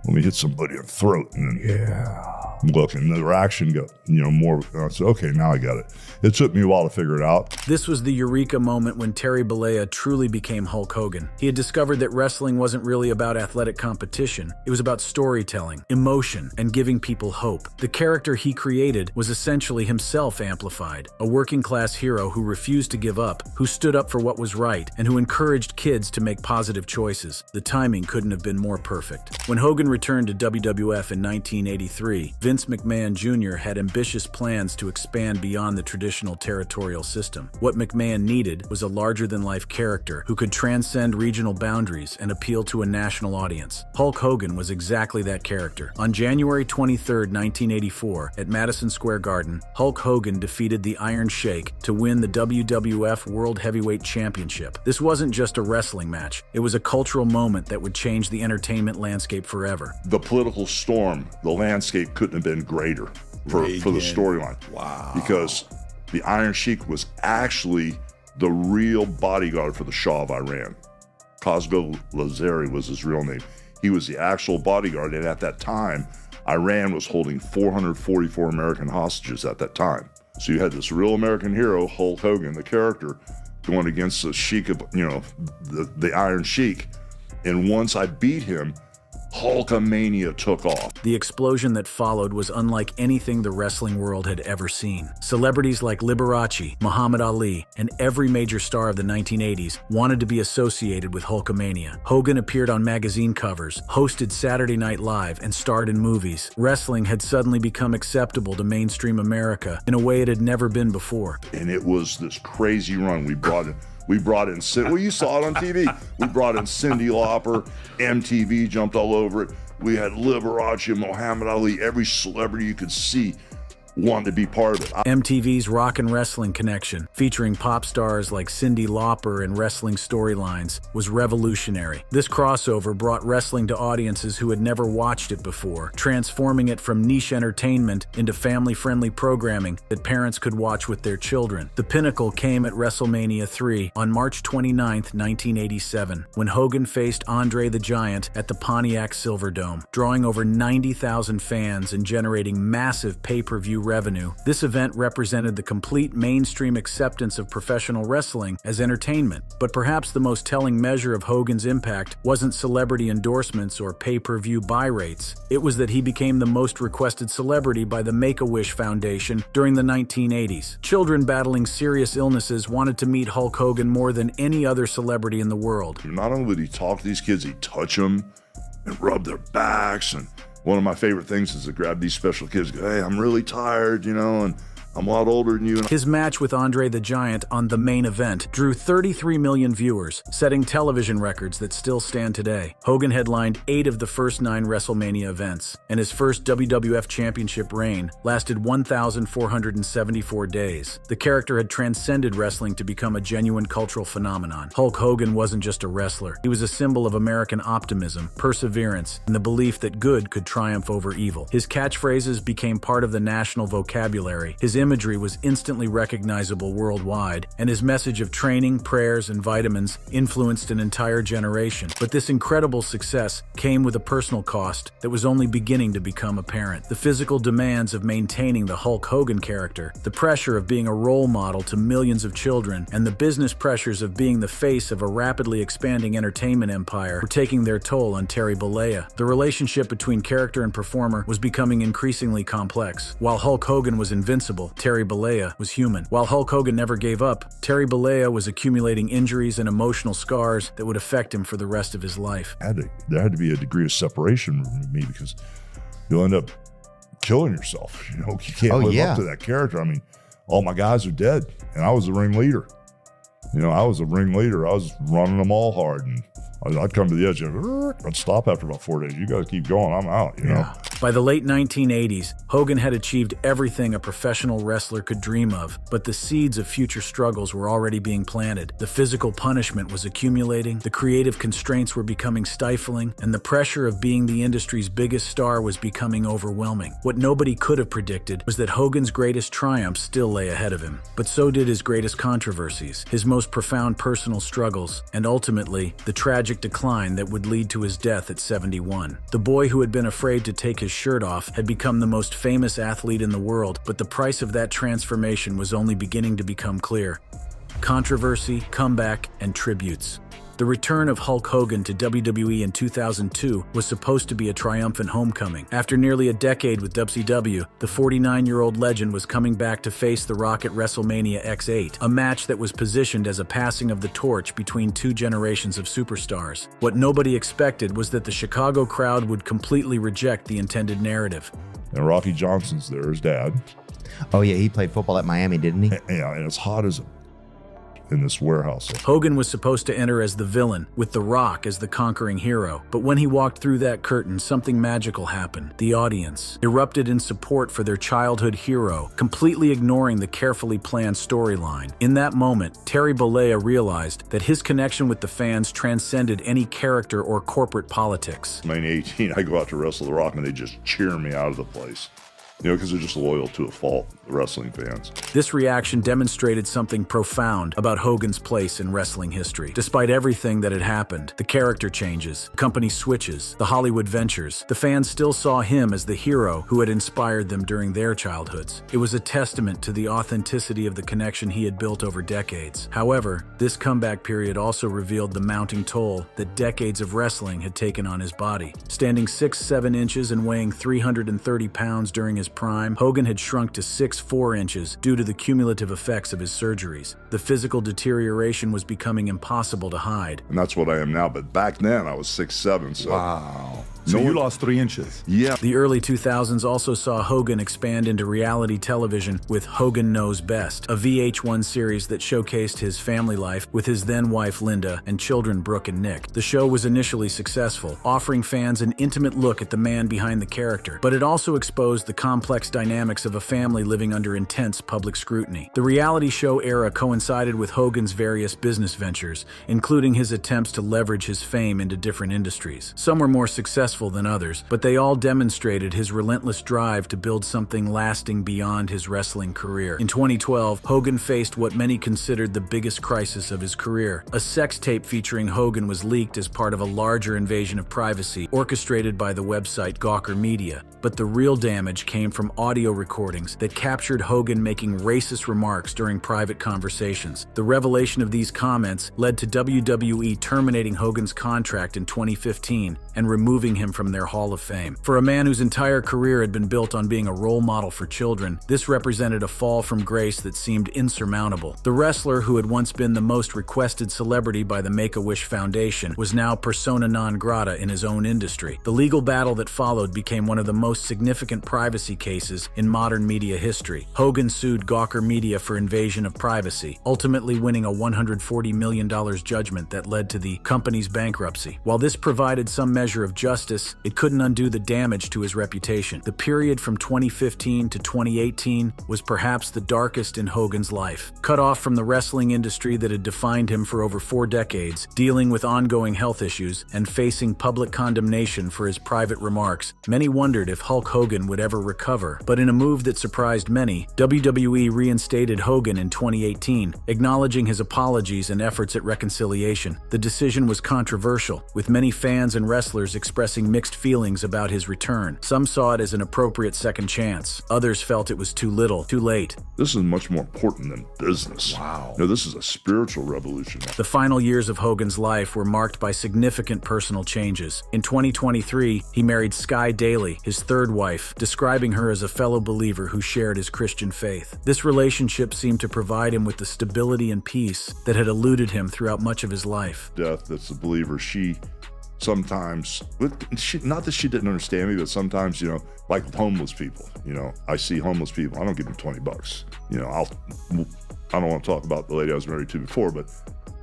Let me hit somebody in the throat, and then look, and the reaction got, more. I said, okay, now I got it. It took me a while to figure it out. This was the eureka moment when Terry Bollea truly became Hulk Hogan. He had discovered that wrestling wasn't really about athletic competition. It was about storytelling, emotion, and giving people hope. The character he created was essentially himself amplified, a working-class hero who refused to give up, who stood up for what was right, and who encouraged kids to make positive choices. The timing couldn't have been more perfect. When Hogan returned to WWF in 1983, Vince McMahon Jr. had ambitious plans to expand beyond the traditional territorial system. What McMahon needed was a larger-than-life character who could transcend regional boundaries and appeal to a national audience. Hulk Hogan was exactly that character. On January 23, 1984, at Madison Square Garden, Hulk Hogan defeated the Iron Sheik to win the WWF World Heavyweight Championship. This wasn't just a wrestling match. It was a cultural moment that would change the entertainment landscape forever. The political storm, the landscape couldn't have been greater for the storyline. Wow. Because the Iron Sheik was actually the real bodyguard for the Shah of Iran. Cosgo Lazari was his real name. He was the actual bodyguard, and at that time, Iran was holding 444 American hostages at that time. So you had this real American hero, Hulk Hogan, the character, going against the Sheik of, the Iron Sheik. And once I beat him, Hulkamania took off. The explosion that followed was unlike anything the wrestling world had ever seen. Celebrities like Liberace, Muhammad Ali, and every major star of the 1980s wanted to be associated with Hulkamania. Hogan appeared on magazine covers, hosted Saturday Night Live, and starred in movies. Wrestling had suddenly become acceptable to mainstream America in a way it had never been before. And it was this crazy run. We brought in, you saw it on TV. We brought in Cyndi Lauper, MTV jumped all over it. We had Liberace, Muhammad Ali, every celebrity you could see wanted to be part of it. MTV's Rock and Wrestling Connection, featuring pop stars like Cyndi Lauper and wrestling storylines, was revolutionary. This crossover brought wrestling to audiences who had never watched it before, transforming it from niche entertainment into family-friendly programming that parents could watch with their children. The pinnacle came at Wrestlemania III on March 29, 1987, when Hogan faced Andre the Giant at the Pontiac Silverdome, drawing over 90,000 fans and generating massive pay-per-view revenue. This event represented the complete mainstream acceptance of professional wrestling as entertainment. But perhaps the most telling measure of Hogan's impact wasn't celebrity endorsements or pay-per-view buy rates. It was that he became the most requested celebrity by the Make-A-Wish Foundation during the 1980s. Children battling serious illnesses wanted to meet Hulk Hogan more than any other celebrity in the world. Not only would he talk to these kids, he'd touch them and rub their backs. And one of my favorite things is to grab these special kids and go, hey, I'm really tired, and I'm a lot older than you. His match with Andre the Giant on The Main Event drew 33 million viewers, setting television records that still stand today. Hogan headlined 8 of the first 9 WrestleMania events, and his first WWF Championship reign lasted 1,474 days. The character had transcended wrestling to become a genuine cultural phenomenon. Hulk Hogan wasn't just a wrestler. He was a symbol of American optimism, perseverance, and the belief that good could triumph over evil. His catchphrases became part of the national vocabulary. His imagery was instantly recognizable worldwide, and his message of training, prayers, and vitamins influenced an entire generation. But this incredible success came with a personal cost that was only beginning to become apparent. The physical demands of maintaining the Hulk Hogan character, the pressure of being a role model to millions of children, and the business pressures of being the face of a rapidly expanding entertainment empire were taking their toll on Terry Bollea. The relationship between character and performer was becoming increasingly complex. While Hulk Hogan was invincible, Terry Bollea was human. While Hulk Hogan never gave up, Terry Bollea was accumulating injuries and emotional scars that would affect him for the rest of his life. There had to be a degree of separation from me because you'll end up killing yourself. You can't live up to that character. I mean, all my guys are dead, and I was the ring leader. I was a ring leader. I was running them all hard, and I'd come to the edge and I'd stop after about 4 days. You guys keep going, I'm out, you know? By the late 1980s, Hogan had achieved everything a professional wrestler could dream of, but the seeds of future struggles were already being planted. The physical punishment was accumulating, the creative constraints were becoming stifling, and the pressure of being the industry's biggest star was becoming overwhelming. What nobody could have predicted was that Hogan's greatest triumphs still lay ahead of him, but so did his greatest controversies, his most profound personal struggles, and ultimately, the tragic decline that would lead to his death at 71. The boy who had been afraid to take his shirt off had become the most famous athlete in the world, but the price of that transformation was only beginning to become clear. Controversy, comeback, and tributes. The return of Hulk Hogan to WWE in 2002 was supposed to be a triumphant homecoming. After nearly a decade with WCW, the 49-year-old legend was coming back to face The Rock at Wrestlemania X8, a match that was positioned as a passing of the torch between two generations of superstars. What nobody expected was that the Chicago crowd would completely reject the intended narrative. And Rocky Johnson's there, his dad. Oh, yeah, he played football at Miami, didn't he? Yeah, and it's hot as in this warehouse. Hogan was supposed to enter as the villain, with The Rock as the conquering hero. But when he walked through that curtain, something magical happened. The audience erupted in support for their childhood hero, completely ignoring the carefully planned storyline. In that moment, Terry Bollea realized that his connection with the fans transcended any character or corporate politics. In 18, I go out to wrestle The Rock and they just cheer me out of the place. You know, because they're just loyal to a fault, the wrestling fans. This reaction demonstrated something profound about Hogan's place in wrestling history. Despite everything that had happened, the character changes, company switches, the Hollywood ventures, the fans still saw him as the hero who had inspired them during their childhoods. It was a testament to the authenticity of the connection he had built over decades. However, this comeback period also revealed the mounting toll that decades of wrestling had taken on his body. Standing 6'7" inches and weighing 330 pounds during his prime, Hogan had shrunk to 6'4" inches due to the cumulative effects of his surgeries. The physical deterioration was becoming impossible to hide. And that's what I am now, but back then I was 6'7", so... Wow. So you lost 3 inches. Yeah. The early 2000s also saw Hogan expand into reality television with Hogan Knows Best, a VH1 series that showcased his family life with his then-wife Linda and children Brooke and Nick. The show was initially successful, offering fans an intimate look at the man behind the character, but it also exposed the complex dynamics of a family living under intense public scrutiny. The reality show era coincided with Hogan's various business ventures, including his attempts to leverage his fame into different industries. Some were more successful than others, but they all demonstrated his relentless drive to build something lasting beyond his wrestling career. In 2012, Hogan faced what many considered the biggest crisis of his career. A sex tape featuring Hogan was leaked as part of a larger invasion of privacy orchestrated by the website Gawker Media. But the real damage came from audio recordings that captured Hogan making racist remarks during private conversations. The revelation of these comments led to WWE terminating Hogan's contract in 2015 and removing him from their Hall of Fame. For a man whose entire career had been built on being a role model for children, this represented a fall from grace that seemed insurmountable. The wrestler who had once been the most requested celebrity by the Make-A-Wish Foundation was now persona non grata in his own industry. The legal battle that followed became one of the most significant privacy cases in modern media history. Hogan sued Gawker Media for invasion of privacy, ultimately winning a $140 million judgment that led to the company's bankruptcy. While this provided some measure of justice, it couldn't undo the damage to his reputation. The period from 2015 to 2018 was perhaps the darkest in Hogan's life. Cut off from the wrestling industry that had defined him for over 4 decades, dealing with ongoing health issues, and facing public condemnation for his private remarks, many wondered if Hulk Hogan would ever recover. But in a move that surprised many, WWE reinstated Hogan in 2018, acknowledging his apologies and efforts at reconciliation. The decision was controversial, with many fans and wrestlers expressing mixed feelings about his return. Some saw it as an appropriate second chance. Others felt it was too little, too late. This is much more important than business. Wow. No, this is a spiritual revolution. The final years of Hogan's life were marked by significant personal changes. In 2023, he married Sky Daly, his third wife, describing her as a fellow believer who shared his Christian faith. This relationship seemed to provide him with the stability and peace that had eluded him throughout much of his life. Death, that's a believer. She sometimes, not that she didn't understand me, but sometimes, you know, like with homeless people, you know, I see homeless people, I don't give them $20. You know, I don't want to talk about the lady I was married to before, but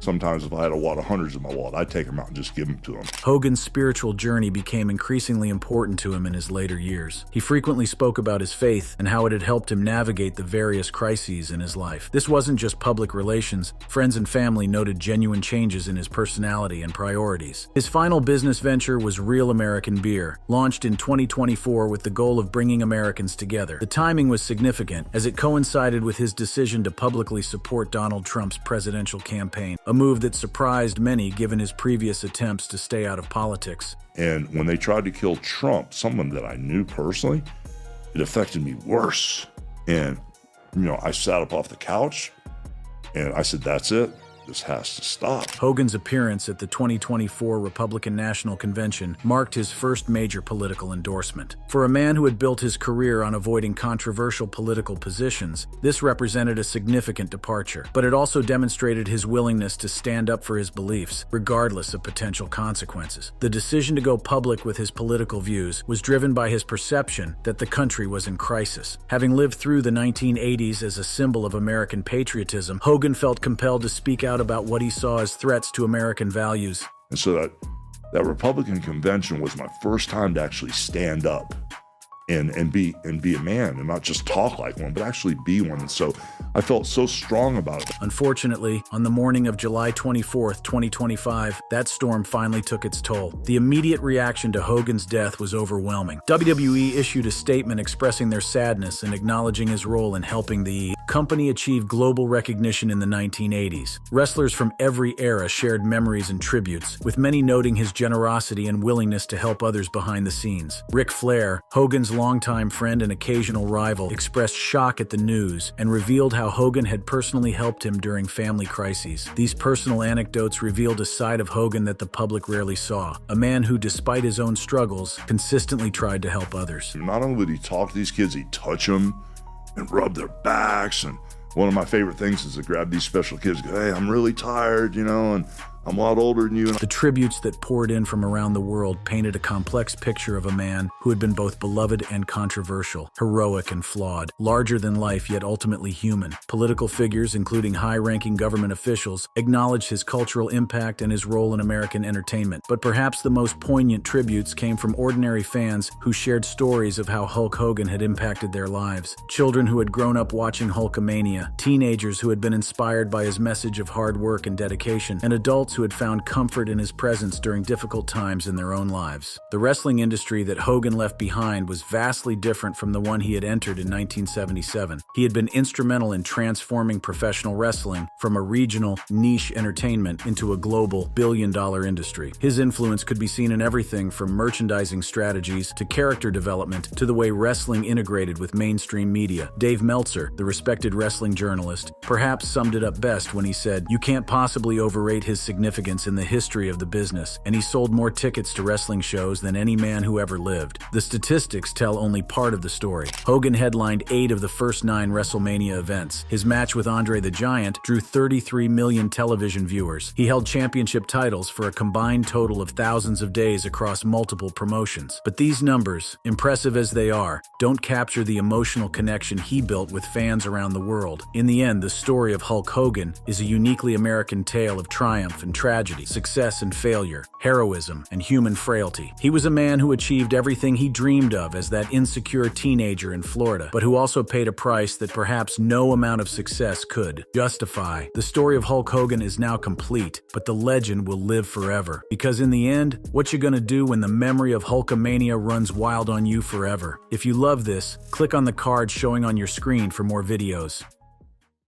Sometimes if I had a wad of hundreds in my wallet, I'd take them out and just give them to him. Hogan's spiritual journey became increasingly important to him in his later years. He frequently spoke about his faith and how it had helped him navigate the various crises in his life. This wasn't just public relations. Friends and family noted genuine changes in his personality and priorities. His final business venture was Real American Beer, launched in 2024 with the goal of bringing Americans together. The timing was significant, as it coincided with his decision to publicly support Donald Trump's presidential campaign, a move that surprised many given his previous attempts to stay out of politics. And when they tried to kill Trump, someone that I knew personally, it affected me worse. And, I sat up off the couch and I said, that's it. This has to stop. Hogan's appearance at the 2024 Republican National Convention marked his first major political endorsement. For a man who had built his career on avoiding controversial political positions, this represented a significant departure, but it also demonstrated his willingness to stand up for his beliefs, regardless of potential consequences. The decision to go public with his political views was driven by his perception that the country was in crisis. Having lived through the 1980s as a symbol of American patriotism, Hogan felt compelled to speak out about what he saw as threats to American values. And so that Republican convention was my first time to actually stand up and be a man and not just talk like one, but actually be one. And so I felt so strong about it. Unfortunately, on the morning of July 24th, 2025, that storm finally took its toll. The immediate reaction to Hogan's death was overwhelming. WWE issued a statement expressing their sadness and acknowledging his role in helping the company achieve global recognition in the 1980s. Wrestlers from every era shared memories and tributes, with many noting his generosity and willingness to help others behind the scenes. Ric Flair, Hogan's longtime friend and occasional rival, expressed shock at the news and revealed how Hogan had personally helped him during family crises. These personal anecdotes revealed a side of Hogan that the public rarely saw, a man who, despite his own struggles, consistently tried to help others. Not only would he talk to these kids, he'd touch them and rub their backs. And one of my favorite things is to grab these special kids and go, hey, I'm really tired, and I'm a lot older than you. The tributes that poured in from around the world painted a complex picture of a man who had been both beloved and controversial, heroic and flawed, larger than life yet ultimately human. Political figures, including high-ranking government officials, acknowledged his cultural impact and his role in American entertainment. But perhaps the most poignant tributes came from ordinary fans who shared stories of how Hulk Hogan had impacted their lives. Children who had grown up watching Hulkamania, teenagers who had been inspired by his message of hard work and dedication, and adults who had found comfort in his presence during difficult times in their own lives. The wrestling industry that Hogan left behind was vastly different from the one he had entered in 1977. He had been instrumental in transforming professional wrestling from a regional, niche entertainment into a global, billion-dollar industry. His influence could be seen in everything from merchandising strategies to character development to the way wrestling integrated with mainstream media. Dave Meltzer, the respected wrestling journalist, perhaps summed it up best when he said, "You can't possibly overrate his significance in the history of the business, and he sold more tickets to wrestling shows than any man who ever lived." The statistics tell only part of the story. Hogan headlined 8 of the first 9 WrestleMania events. His match with Andre the Giant drew 33 million television viewers. He held championship titles for a combined total of thousands of days across multiple promotions. But these numbers, impressive as they are, don't capture the emotional connection he built with fans around the world. In the end, the story of Hulk Hogan is a uniquely American tale of triumph and tragedy, success and failure, heroism and human frailty. He was a man who achieved everything he dreamed of as that insecure teenager in Florida, but who also paid a price that perhaps no amount of success could justify. The story of Hulk Hogan is now complete, but the legend will live forever. Because in the end, what you gonna do when the memory of Hulkamania runs wild on you forever? If you love this, click on the card showing on your screen for more videos.